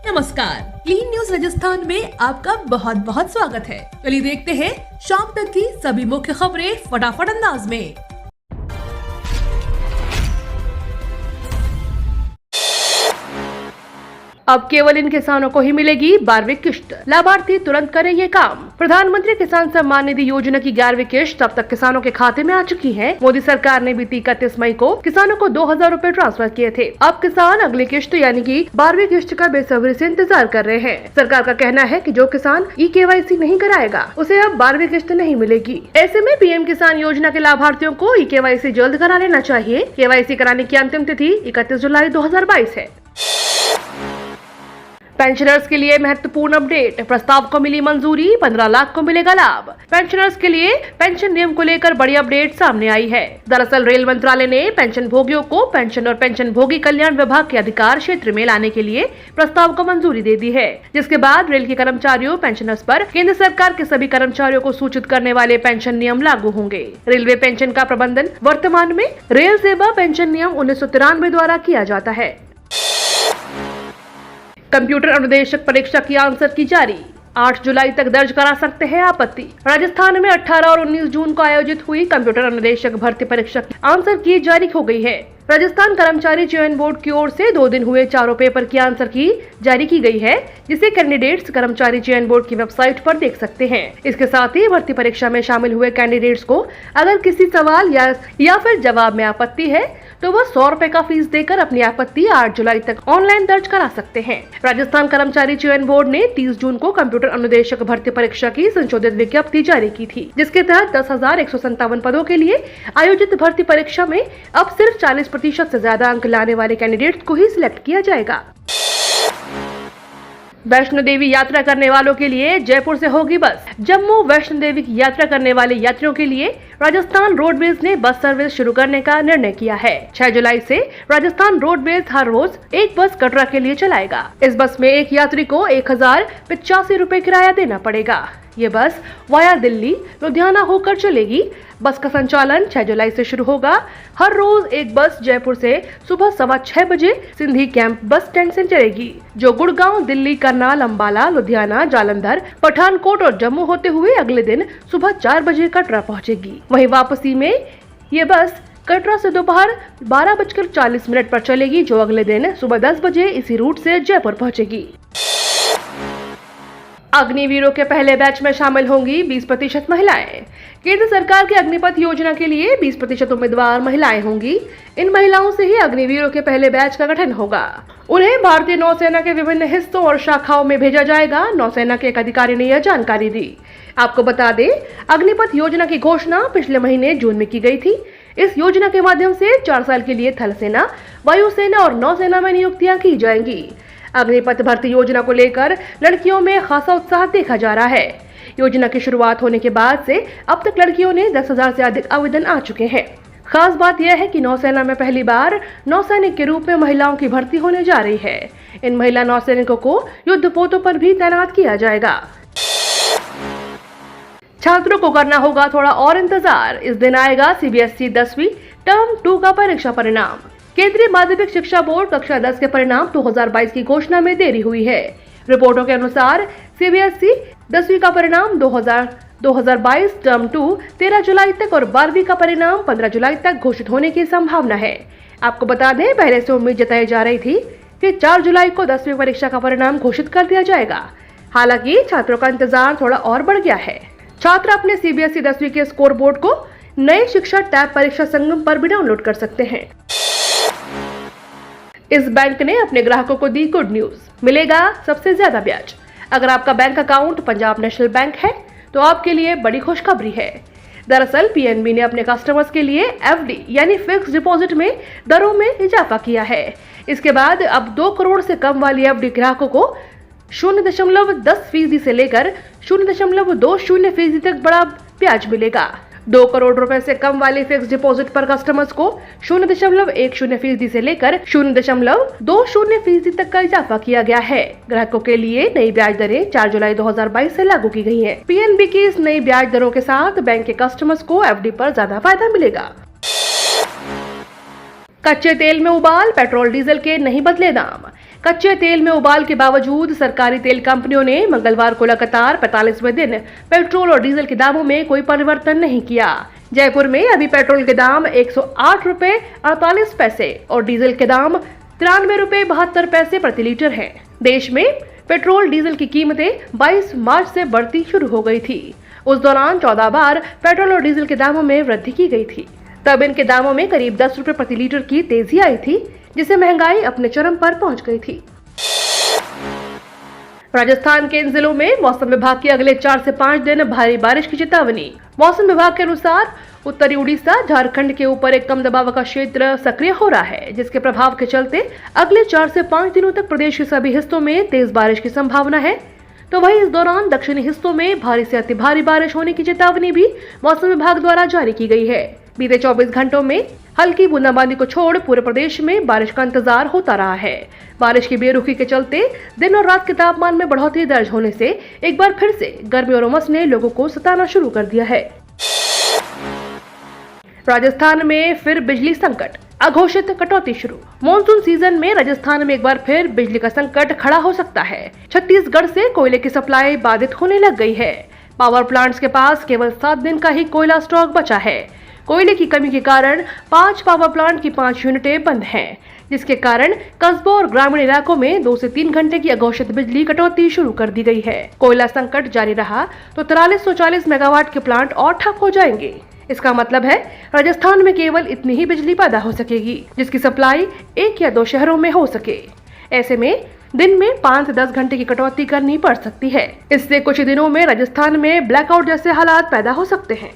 नमस्कार, clean news Rajasthan में आपका बहुत बहुत स्वागत है। चलिए देखते हैं शाम तक की सभी मुख्य खबरें फटाफट अंदाज में। अब केवल इन किसानों को ही मिलेगी 12वीं किश्त, लाभार्थी तुरंत करें ये काम। प्रधानमंत्री किसान सम्मान निधि योजना की 11वीं किश्त अब तक किसानों के खाते में आ चुकी है। मोदी सरकार ने बीती 31 मई को किसानों को 2000 रूपए ट्रांसफर किए थे। अब किसान अगली किश्त यानी कि 12वीं किश्त का बेसब्री से इंतजार कर रहे हैं। सरकार का कहना है कि जो किसान eKYC नहीं कराएगा उसे अब 12वीं किश्त नहीं मिलेगी। ऐसे में पीएम किसान योजना के लाभार्थियों को eKYC जल्द करा लेना चाहिए। KYC कराने की अंतिम तिथि 31 जुलाई 2022 है। पेंशनर्स के लिए महत्वपूर्ण अपडेट, प्रस्ताव को मिली मंजूरी, 15 लाख को मिलेगा लाभ। पेंशनर्स के लिए पेंशन नियम को लेकर बड़ी अपडेट सामने आई है। दरअसल रेल मंत्रालय ने पेंशन भोगियों को पेंशन और पेंशन भोगी कल्याण विभाग के अधिकार क्षेत्र में लाने के लिए प्रस्ताव को मंजूरी दे दी है, जिसके बाद रेल के कर्मचारियों पेंशनर्स पर केंद्र सरकार के सभी कर्मचारियों को सूचित करने वाले पेंशन नियम लागू होंगे। रेलवे पेंशन का प्रबंधन वर्तमान में रेल सेवा पेंशन नियम 1993 द्वारा किया जाता है। कंप्यूटर अनुदेशक परीक्षा की आंसर की जारी, 8 जुलाई तक दर्ज करा सकते हैं आपत्ति। राजस्थान में 18 और 19 जून को आयोजित हुई कंप्यूटर अनुदेशक भर्ती परीक्षा की आंसर की जारी हो गई है। राजस्थान कर्मचारी चयन बोर्ड की ओर से 2 दिन हुए चारों पेपर की आंसर की जारी की गई है, जिसे कैंडिडेट्स कर्मचारी चयन बोर्ड की वेबसाइट पर देख सकते हैं। इसके साथ ही भर्ती परीक्षा में शामिल हुए कैंडिडेट्स को अगर किसी सवाल या फिर जवाब में आपत्ति है तो वह 100 रुपए का फीस देकर अपनी आपत्ति 8 जुलाई तक ऑनलाइन दर्ज करा सकते हैं। राजस्थान कर्मचारी चयन बोर्ड ने 30 जून को कंप्यूटर अनुदेशक भर्ती परीक्षा की संशोधित विज्ञप्ति जारी की थी, जिसके तहत 10,157 पदों के लिए आयोजित भर्ती परीक्षा में अब सिर्फ 40% से ज्यादा अंक लाने वाले कैंडिडेट्स को ही सिलेक्ट किया जाएगा। वैष्णो देवी यात्रा करने वालों के लिए जयपुर से होगी बस। जम्मू वैष्णो देवी की यात्रा करने वाले यात्रियों के लिए राजस्थान रोडवेज ने बस सर्विस शुरू करने का निर्णय किया है। 6 जुलाई से राजस्थान रोडवेज हर रोज एक बस कटरा के लिए चलाएगा। इस बस में एक यात्री को 1085 रूपए किराया देना पड़ेगा। ये बस वाया दिल्ली लुधियाना होकर चलेगी। बस का संचालन 6 जुलाई से शुरू होगा। हर रोज एक बस जयपुर से सुबह 6:15 बजे सिंधी कैंप बस स्टैंड से चलेगी, जो गुड़गांव, दिल्ली, करनाल, अंबाला, लुधियाना, जालंधर, पठानकोट और जम्मू होते हुए अगले दिन सुबह 4 बजे कटरा पहुंचेगी। वहीं वापसी में ये बस कटरा से दोपहर 12:40 पर चलेगी, जो अगले दिन सुबह 10 बजे इसी रूट से जयपुर पहुंचेगी। अग्निवीरों के पहले बैच में शामिल होंगी 20% महिलाएं। केंद्र सरकार की अग्निपथ योजना के लिए 20% उम्मीदवार महिलाएं होंगी। इन महिलाओं से ही अग्निवीरों के पहले बैच का गठन होगा। उन्हें भारतीय नौसेना के विभिन्न हिस्सों और शाखाओं में भेजा जाएगा। नौसेना के एक अधिकारी ने यह जानकारी दी। आपको बता दें, अग्निपथ योजना की घोषणा पिछले महीने जून में की गई थी। इस योजना के माध्यम से 4 साल के लिए थल सेना, वायुसेना और नौसेना में नियुक्तियां की जाएंगी। अग्निपथ भर्ती योजना को लेकर लड़कियों में खासा उत्साह देखा जा रहा है। योजना की शुरुआत होने के बाद से अब तक लड़कियों ने 10,000 से अधिक आवेदन आ चुके हैं। खास बात यह है कि नौसेना में पहली बार नौसैनिक के रूप में महिलाओं की भर्ती होने जा रही है। इन महिला नौसैनिकों को युद्धपोतों पर भी तैनात किया जाएगा। छात्रों को करना होगा थोड़ा और इंतजार। इस दिन आएगा CBSE 10वीं टर्म 2 का परीक्षा परिणाम। केंद्रीय माध्यमिक शिक्षा बोर्ड कक्षा 10 के परिणाम 2022 की घोषणा में देरी हुई है। रिपोर्टों के अनुसार CBSE 10वीं का परिणाम 2022 टर्म 2 13 जुलाई तक और 12वीं का परिणाम 15 जुलाई तक घोषित होने की संभावना है। आपको बता दें, पहले से उम्मीद जताई जा रही थी कि 4 जुलाई को 10वीं परीक्षा का परिणाम घोषित कर दिया जाएगा। हालांकि छात्रों का इंतजार थोड़ा और बढ़ गया है। छात्र अपने CBSE 10वीं के स्कोर बोर्ड को नए शिक्षा टैब परीक्षा संगम पर भी डाउनलोड कर सकते हैं। इस बैंक ने अपने ग्राहकों को दी गुड न्यूज, मिलेगा सबसे ज्यादा ब्याज। अगर आपका bank account Punjab national bank है तो आपके लिए बड़ी खुशखबरी है। दरअसल PNB ने अपने कस्टमर्स के लिए FD यानी फिक्स डिपॉजिट में दरों में इजाफा किया है। इसके बाद अब 2 करोड़ से कम वाली FD ग्राहकों को 0.10% से लेकर 0.20% तक बड़ा ब्याज मिलेगा। 2 करोड़ रुपए से कम वाले फिक्स डिपॉजिट पर कस्टमर्स को 0.10% से लेकर 0.20% तक का इजाफा किया गया है। ग्राहकों के लिए नई ब्याज दरें 4 जुलाई 2022 से लागू की गई हैं। PNB की इस नई ब्याज दरों के साथ बैंक के कस्टमर्स को FD पर ज्यादा फायदा मिलेगा। कच्चे तेल में उबाल, पेट्रोल डीजल के नहीं बदले दाम। कच्चे तेल में उबाल के बावजूद सरकारी तेल कंपनियों ने मंगलवार को लगातार 45वें दिन पेट्रोल और डीजल के दामों में कोई परिवर्तन नहीं किया। जयपुर में अभी पेट्रोल के दाम 108 रुपए 48 पैसे और डीजल के दाम 93 रुपए 72 पैसे प्रति लीटर हैं। देश में पेट्रोल डीजल की कीमतें 22 मार्च से बढ़ती शुरू हो गई थी। उस दौरान 14 बार पेट्रोल और डीजल के दामों में वृद्धि की गई थी। तब इनके दामों में करीब 10 रुपए प्रति लीटर की तेजी आई थी, जिससे महंगाई अपने चरम पर पहुंच गई थी। राजस्थान के इन जिलों में मौसम विभाग की अगले 4 से 5 दिन भारी बारिश की चेतावनी। मौसम विभाग के अनुसार उत्तरी उड़ीसा, झारखंड के ऊपर एक कम दबाव का क्षेत्र सक्रिय हो रहा है, जिसके प्रभाव के चलते अगले 4 से 5 दिनों तक प्रदेश के सभी हिस्सों में तेज बारिश की संभावना है। तो वहीं इस दौरान दक्षिणी हिस्सों में भारी से अति भारी बारिश होने की चेतावनी भी मौसम विभाग द्वारा जारी की गई है। बीते 24 घंटों में हल्की बूंदाबांदी को छोड़ पूरे प्रदेश में बारिश का इंतजार होता रहा है। बारिश की बेरुखी के चलते दिन और रात के तापमान में बढ़ोतरी दर्ज होने से एक बार फिर से गर्मी और उमस ने लोगों को सताना शुरू कर दिया है। राजस्थान में फिर बिजली संकट, अघोषित कटौती शुरू। मॉनसून सीजन में राजस्थान में एक बार फिर बिजली का संकट खड़ा हो सकता है। छत्तीसगढ़ से कोयले की सप्लाई बाधित होने लग गई है। पावर प्लांट्स के पास केवल 7 दिन का ही कोयला स्टॉक बचा है। कोयले की कमी के कारण 5 पावर प्लांट की 5 यूनिटें बंद हैं, जिसके कारण कस्बों और ग्रामीण इलाकों में 2 से 3 घंटे की अघोषित बिजली कटौती शुरू कर दी गई है। कोयला संकट जारी रहा तो 4340 मेगावाट के प्लांट और ठप हो जाएंगे। इसका मतलब है राजस्थान में केवल इतनी ही बिजली पैदा हो सकेगी, जिसकी सप्लाई 1 या 2 शहरों में हो सके। ऐसे में दिन में 5 से 10 घंटे की कटौती करनी पड़ सकती है। इससे कुछ दिनों में राजस्थान में ब्लैकआउट जैसे हालात पैदा हो सकते हैं।